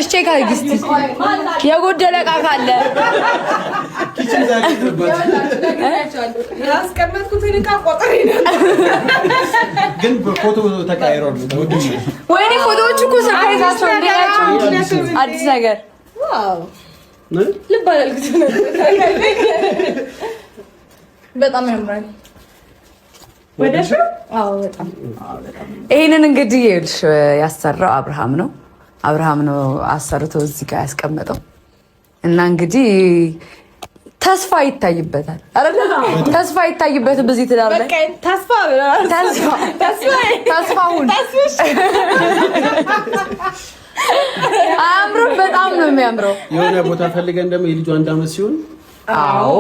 ገብተሽ ቼክ አድርጊ እስቲ የጎደለ ዕቃ ካለ ኪችን ዛሬበት ያስቀመጥኩት ዕቃ ቆጥሬ ነው ግን በፎቶ ተቀያይሯል ወይኔ ፎቶዎቹ እኮ ሰርፕራይዛቸው እንደያቸው አዲስ ነገር ዋው ልባላል ግዜ ነው በጣም ያምራል ወደሽ አዎ በጣም ይሄንን እንግዲህ ይልሽ ያሰራው አብርሃም ነው አሰርቶ እዚህ ጋር ያስቀመጠው እና እንግዲህ ተስፋ ይታይበታል አይደል ተስፋ ይታይበት በዚህ ትዳር ላይ በቃ ተስፋውን አምሮ በጣም ነው የሚያምረው የሆነ ቦታ ፈልገን ደግሞ የልጁ አንድ አመት ሲሆን አዎ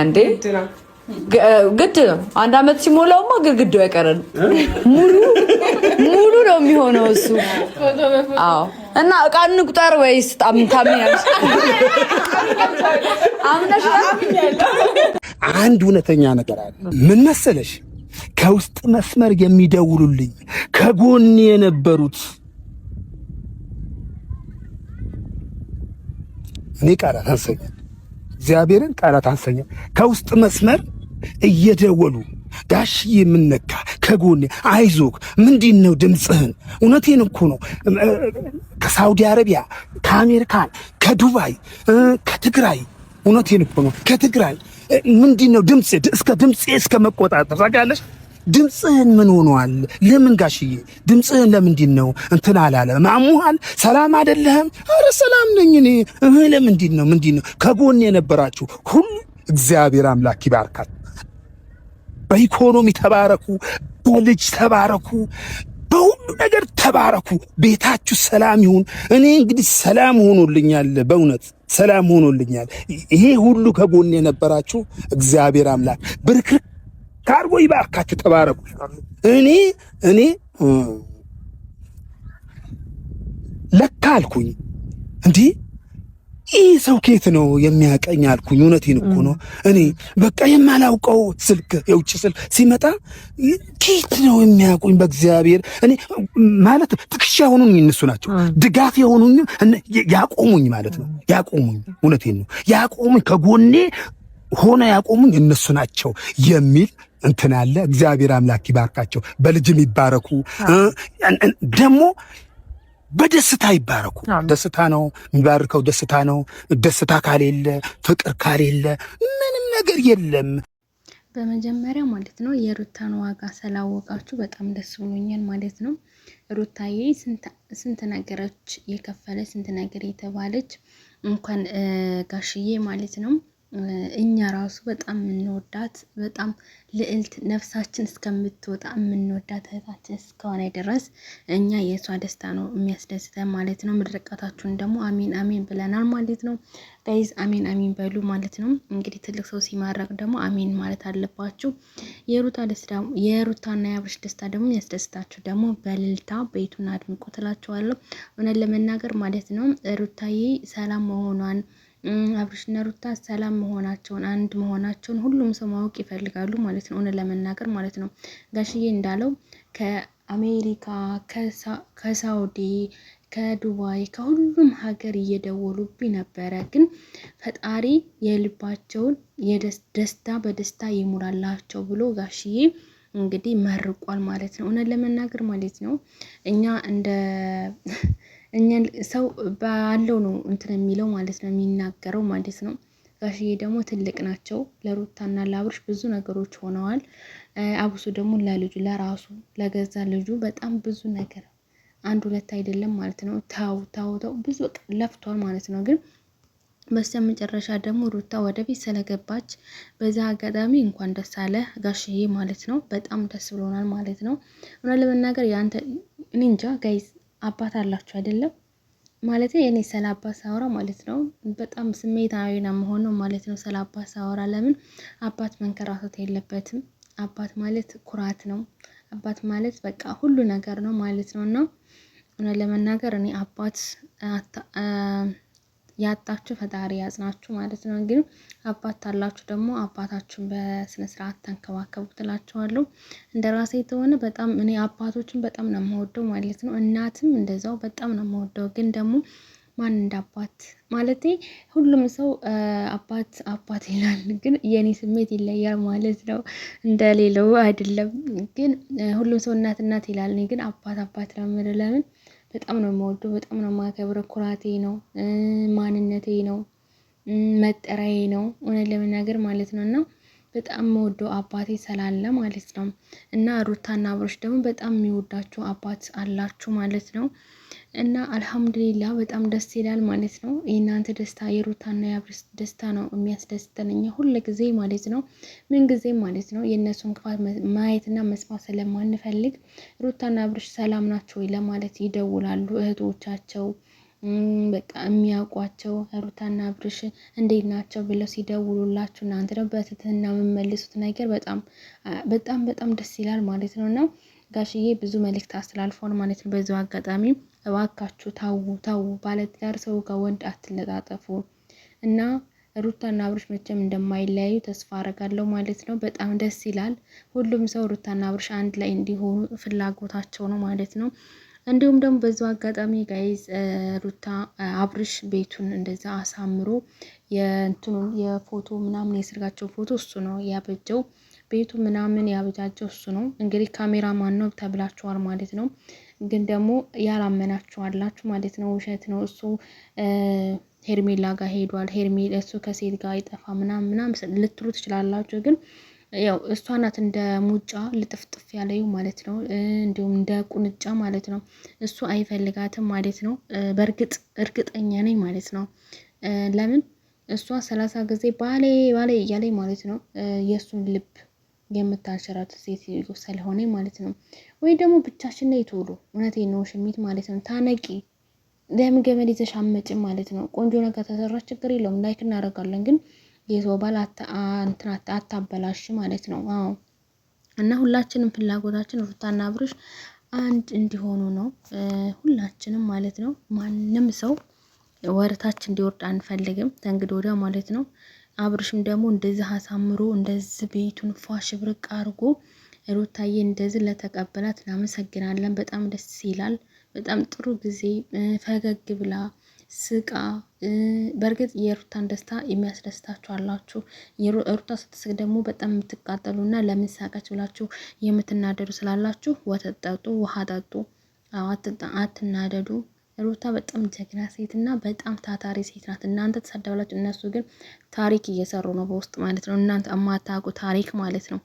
እንዴ ግድ ነው አንድ አመት ሲሞላውማ ግድግዳው አይቀርም ሙሉ ነው የሚሆነው እሱ አዎ እና ዕቃ እንቁጠር ወይስ ታምኛለሽ አምነሽ አንድ እውነተኛ ነገር አለ ምን መሰለሽ ከውስጥ መስመር የሚደውሉልኝ ከጎን የነበሩት እኔ ቃላት አንሰኛ እግዚአብሔርን ቃላት አንሰኛ ከውስጥ መስመር እየደወሉ ጋሽዬ የምነካ ከጎኔ አይዞክ ምንድነው ድምጽህን እውነቴን እኮ ነው ከሳውዲ አረቢያ ከአሜሪካን ከዱባይ ከትግራይ እውነቴን እኮ ነው ከትግራይ ምንድነው ድምጽ እስከ መቆጣጠር ታውቂያለሽ ድምጽህን ምን ሆኗል ለምን ጋሽዬ ድምጽህን ለምንድነው እንትን አላለ ማሙሃል ሰላም አይደለህም አረ ሰላም ነኝ እኔ ለምንድነው ከጎኔ የነበራችሁ ሁሉ እግዚአብሔር አምላክ ይባርካችሁ በኢኮኖሚ ተባረኩ በልጅ ተባረኩ በሁሉ ነገር ተባረኩ ቤታችሁ ሰላም ይሁን እኔ እንግዲህ ሰላም ሆኖልኛል በእውነት ሰላም ሆኖልኛል ይሄ ሁሉ ከጎኔ የነበራችሁ እግዚአብሔር አምላክ ብርክርክ ካርጎ ይባርካችሁ ተባረኩ እኔ ለካ አልኩኝ እንዴ ይህ ሰው ከየት ነው የሚያቀኝ አልኩኝ እውነቴን እኮ ነው እኔ በቃ የማላውቀው ስልክ የውጭ ስልክ ሲመጣ ከየት ነው የሚያውቁኝ በእግዚአብሔር እኔ ማለት ትክሻ ሆኑኝ እነሱ ናቸው ድጋፍ የሆኑኝ ያቆሙኝ ማለት ነው ያቆሙኝ እውነቴን ነው ያቆሙኝ ከጎኔ ሆነ ያቆሙኝ እነሱ ናቸው የሚል እንትን አለ እግዚአብሔር አምላክ ይባርካቸው በልጅም ይባረኩ ደግሞ በደስታ ይባረኩ ደስታ ነው የሚባርከው ደስታ ካሌለ ፍቅር ካሌለ ምንም ነገር የለም በመጀመሪያ ማለት ነው የሩታን ዋጋ ስላወቃችሁ በጣም ደስ ብሎኛል ማለት ነው ሩታዬ ስንት ነገሮች የከፈለች ስንት ነገር የተባለች እንኳን ጋሽዬ ማለት ነው እኛ ራሱ በጣም እንወዳት በጣም ልዕልት ነፍሳችን እስከምትወጣ እንወዳት እህታችን እስከሆነ ድረስ እኛ የሷ ደስታ ነው የሚያስደስተን ማለት ነው ምድርቃታችሁን ደግሞ አሜን አሜን ብለናል ማለት ነው ጋይዝ አሜን አሜን በሉ ማለት ነው እንግዲህ ትልቅ ሰው ሲማረቅ ደግሞ አሜን ማለት አለባችሁ የሩታና የአብርሽ ደስታ ደግሞ ያስደስታችሁ ደግሞ በልልታ ቤቱን አድምቁ ትላችኋለሁ እውነት ለመናገር ማለት ነው ሩታዬ ሰላም መሆኗን አብርሽና ሩታ ሰላም መሆናቸውን አንድ መሆናቸውን ሁሉም ሰው ማወቅ ይፈልጋሉ ማለት ነው እውነት ለመናገር ማለት ነው ጋሽዬ እንዳለው ከአሜሪካ ከሳውዲ ከዱባይ ከሁሉም ሀገር እየደወሉብኝ ነበረ ግን ፈጣሪ የልባቸውን ደስታ በደስታ ይሙላላቸው ብሎ ጋሽዬ እንግዲህ መርቋል ማለት ነው እውነት ለመናገር ማለት ነው እኛ ሰው ባለው ነው እንትን የሚለው ማለት ነው የሚናገረው ማለት ነው ጋሽዬ ደግሞ ትልቅ ናቸው ለሩታና ለአብርሽ ብዙ ነገሮች ሆነዋል አብሱ ደግሞ ለልጁ ለራሱ ለገዛ ልጁ በጣም ብዙ ነገር አንድ ሁለት አይደለም ማለት ነው ታው ብዙ ለፍቷል ማለት ነው ግን በስተመጨረሻ ደግሞ ሩታ ወደ ቤት ስለገባች በዛ አጋጣሚ እንኳን ደስ አለ ጋሽዬ ማለት ነው በጣም ደስ ብሎናል ማለት ነው እና ለመናገር ያንተ እንጃ ጋይስ አባት አላችሁ አይደለም ማለት እኔ ሰላባ ሳወራ ማለት ነው በጣም ስሜታዊ ነው መሆኑ ማለት ነው ሰላባ ሳወራ ለምን አባት መንከራተት የለበትም አባት ማለት ኩራት ነው አባት ማለት በቃ ሁሉ ነገር ነው ማለት ነውና እና ለመናገር እኔ አባት ያጣችሁ ፈጣሪ ያጽናችሁ ማለት ነው። ግን አባት ታላችሁ ደግሞ አባታችሁን በስነ ስርዓት ተንከባከቡ ትላችኋለሁ። እንደ ራሴ ተሆነ በጣም እኔ አባቶችን በጣም ነው የምወደው ማለት ነው። እናትም እንደዛው በጣም ነው የምወደው። ግን ደግሞ ማን እንደ አባት ማለቴ ሁሉም ሰው አባት አባት ይላል፣ ግን የኔ ስሜት ይለያል ማለት ነው። እንደሌለው አይደለም። ግን ሁሉም ሰው እናት እናት ይላል። እኔ ግን አባት አባት ነው የምልህ። ለምን በጣም ነው የምወደው፣ በጣም ነው የማከብረው። ኩራቴ ነው፣ ማንነቴ ነው፣ መጠሪያዬ ነው እውነት ለመናገር ማለት ነው። እና በጣም የምወደው አባቴ ስላለ ማለት ነው። እና ሩታና አብርሽ ደግሞ በጣም የሚወዳቸው አባት አላችሁ ማለት ነው። እና አልሐምዱሊላ በጣም ደስ ይላል ማለት ነው። የእናንተ ደስታ የሩታና የአብርሽ ደስታ ነው የሚያስደስተን ሁሉ ጊዜ ማለት ነው። ምን ጊዜ ማለት ነው የእነሱን ክፋት ማየትና መስማት ስለማንፈልግ ሩታና አብርሽ ሰላም ናቸው ወይ ለማለት ይደውላሉ እህቶቻቸው፣ በቃ የሚያውቋቸው ሩታና አብርሽ እንዴት ናቸው ብለው ሲደውሉላችሁ እናንተ ደግሞ በትህትና የምመልሱት ነገር በጣም ደስ ይላል ማለት ነው። እና ጋሽዬ ብዙ መልእክት አስተላልፈዋል ማለት ነው። በዚሁ አጋጣሚ እባካችሁ ታው ባለትዳር ሰው ጋር ወንድ አትለጣጠፉ እና ሩታና አብርሽ መቼም እንደማይለያዩ ተስፋ አረጋለሁ ማለት ነው። በጣም ደስ ይላል። ሁሉም ሰው ሩታና አብርሽ አንድ ላይ እንዲሆኑ ፍላጎታቸው ነው ማለት ነው። እንዲሁም ደግሞ በዛው አጋጣሚ ጋይዝ ሩታ አብርሽ ቤቱን እንደዛ አሳምሮ የእንትኑን የፎቶ ምናምን የስርጋቸው ፎቶ እሱ ነው ያበጀው። ቤቱ ምናምን ያበጃጀው እሱ ነው። እንግዲህ ካሜራ ማን ነው ተብላችኋል ማለት ነው። ግን ደግሞ ያላመናችኋላችሁ ማለት ነው። ውሸት ነው እሱ ሄርሜላ ጋር ሄዷል። ሄርሜላ እሱ ከሴት ጋር አይጠፋ ምናምን ልትሉ ትችላላችሁ። ግን ያው እሷ ናት እንደ ሙጫ ልጥፍጥፍ ያለው ማለት ነው። እንዲሁም እንደ ቁንጫ ማለት ነው። እሱ አይፈልጋትም ማለት ነው። በእርግጥ እርግጠኛ ነኝ ማለት ነው። ለምን እሷ 30 ጊዜ ባሌ እያለኝ ማለት ነው የእሱን ልብ የምታንሸራት ሴት ስለሆነ ማለት ነው። ወይ ደግሞ ብቻሽን ነው ይቶሎ እውነቴን ነው ሽሚት ማለት ነው። ታነቂ ለምን ገመድ ይዘሽ አመጭም ማለት ነው። ቆንጆ ነገር ተሰራች ችግር የለውም ላይክ እናደርጋለን። ግን የሰው ባል አታበላሽ ማለት ነው። አዎ እና ሁላችንም ፍላጎታችን ሩታና አብርሽ አንድ እንዲሆኑ ነው ሁላችንም ማለት ነው። ማንም ሰው ወረታች እንዲወርድ አንፈልግም ተንግዶ ወዲያ ማለት ነው። አብርሽም ደግሞ እንደዚህ አሳምሮ እንደዚህ ቤቱን ፏሽ ብርቅ አድርጎ ሩታዬ እንደዚህ ለተቀበላት እናመሰግናለን። በጣም ደስ ይላል። በጣም ጥሩ ጊዜ ፈገግ ብላ ስቃ። በእርግጥ የሩታን ደስታ የሚያስደስታችሁ አላችሁ። ሩታ ስትስቅ ደግሞ በጣም የምትቃጠሉና ለምን ሳቀች ብላችሁ የምትናደዱ ስላላችሁ ወተት ጠጡ፣ ውሃ ጠጡ፣ አትናደዱ። ሩታ በጣም ጀግና ሴት እና በጣም ታታሪ ሴት ናት። እናንተ ተሳደባላችሁ፣ እነሱ ግን ታሪክ እየሰሩ ነው በውስጥ ማለት ነው። እናንተ የማታውቁ ታሪክ ማለት ነው።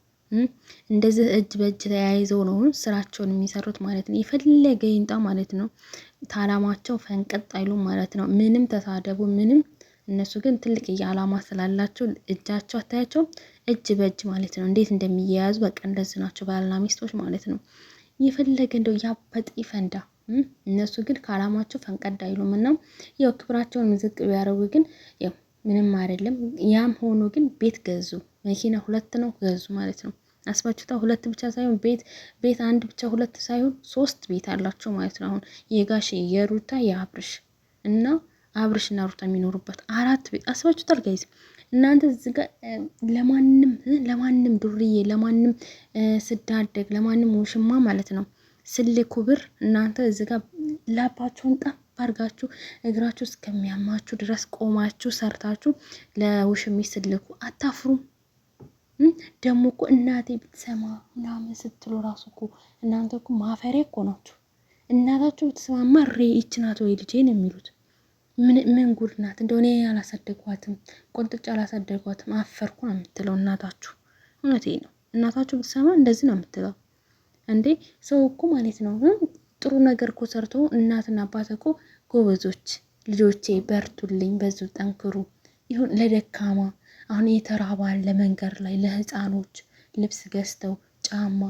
እንደዚህ እጅ በእጅ ተያይዘው ነው ስራቸውን የሚሰሩት ማለት ነው። የፈለገ ይንጣ ማለት ነው። ታላማቸው ፈንቀጥ አይሉም ማለት ነው። ምንም ተሳደቡ ምንም፣ እነሱ ግን ትልቅ የዓላማ ስላላቸው እጃቸው አታያቸው እጅ በእጅ ማለት ነው። እንዴት እንደሚያያዙ በቃ እንደዚህ ናቸው ባልና ሚስቶች ማለት ነው። የፈለገ እንደው ያበጥ ይፈንዳ፣ እነሱ ግን ከዓላማቸው ፈንቀጥ አይሉም። እና ያው ክብራቸውን ዝቅ ቢያደርጉ ግን ያው ምንም አይደለም። ያም ሆኖ ግን ቤት ገዙ፣ መኪና 2 ነው ገዙ ማለት ነው። አስባችሁታ 2 ብቻ ሳይሆን ቤት 1 ብቻ 2 ሳይሆን 3 ቤት አላቸው ማለት ነው። አሁን የጋሽ የሩታ የአብርሽ እና አብርሽና ሩታ የሚኖሩበት 4 ቤት አስባችሁታል ጋይዝ። እናንተ እዚህ ጋር ለማንም ዱርዬ ለማንም ስዳደግ ለማንም ውሽማ ማለት ነው ስልኩ ብር እናንተ እዚህ ጋር ላባችሁን ጠብ አርጋችሁ እግራችሁ እስከሚያማችሁ ድረስ ቆማችሁ ሰርታችሁ ለውሽሚ ስልኩ አታፍሩም? ደግሞ እኮ እናቴ ብትሰማ ምናምን ስትሉ ራሱ እኮ እናንተ እኮ ማፈሪያ እኮ ናችሁ። እናታችሁ ብትሰማማ ይህች ናት ወይ ልጄ ነው የሚሉት። ምን ጉድ ናት እንደሆነ አላሳደጓትም፣ ቆንጥጫ አላሳደጓትም፣ አፈርኩ ነው የምትለው እናታችሁ። እውነቴ ነው። እናታችሁ ብትሰማ እንደዚህ ነው የምትለው። እንዴ ሰው እኮ ማለት ነው ጥሩ ነገር እኮ ሰርቶ እናትና አባት እኮ ጎበዞች ልጆቼ በርቱልኝ፣ በዙ ጠንክሩ ይሁን ለደካማ አሁን የተራባን ለመንገር ላይ ለህፃኖች ልብስ ገዝተው ጫማ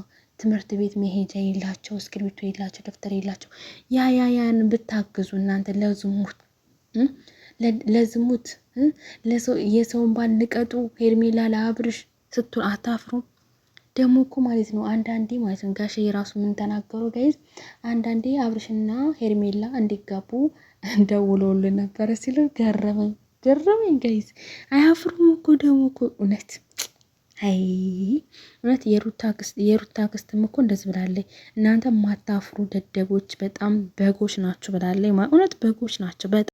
ትምህርት ቤት መሄጃ የላቸው እስክሪብቶ የላቸው ደብተር የላቸው ያን ብታግዙ እናንተ ለዝሙት የሰውን ባል ንቀጡ ሄርሜላ ለአብርሽ ስትሉ አታፍሩም? ደግሞ እኮ ማለት ነው አንዳንዴ ማለት ነው ጋሼ የራሱ ምን ተናገሩ ጋይዝ፣ አንዳንዴ አብርሽና ሄርሜላ እንዲጋቡ ደውለውልን ነበረ ሲሉ ገረመኝ ጋይዝ። አያፍሩም እኮ ደግሞ እኮ እውነት አይ እውነት የሩታ ክስትም እኮ እንደዚህ ብላለች። እናንተ ማታፍሩ ደደቦች በጣም በጎች ናችሁ ብላለች። እውነት በጎች ናቸው።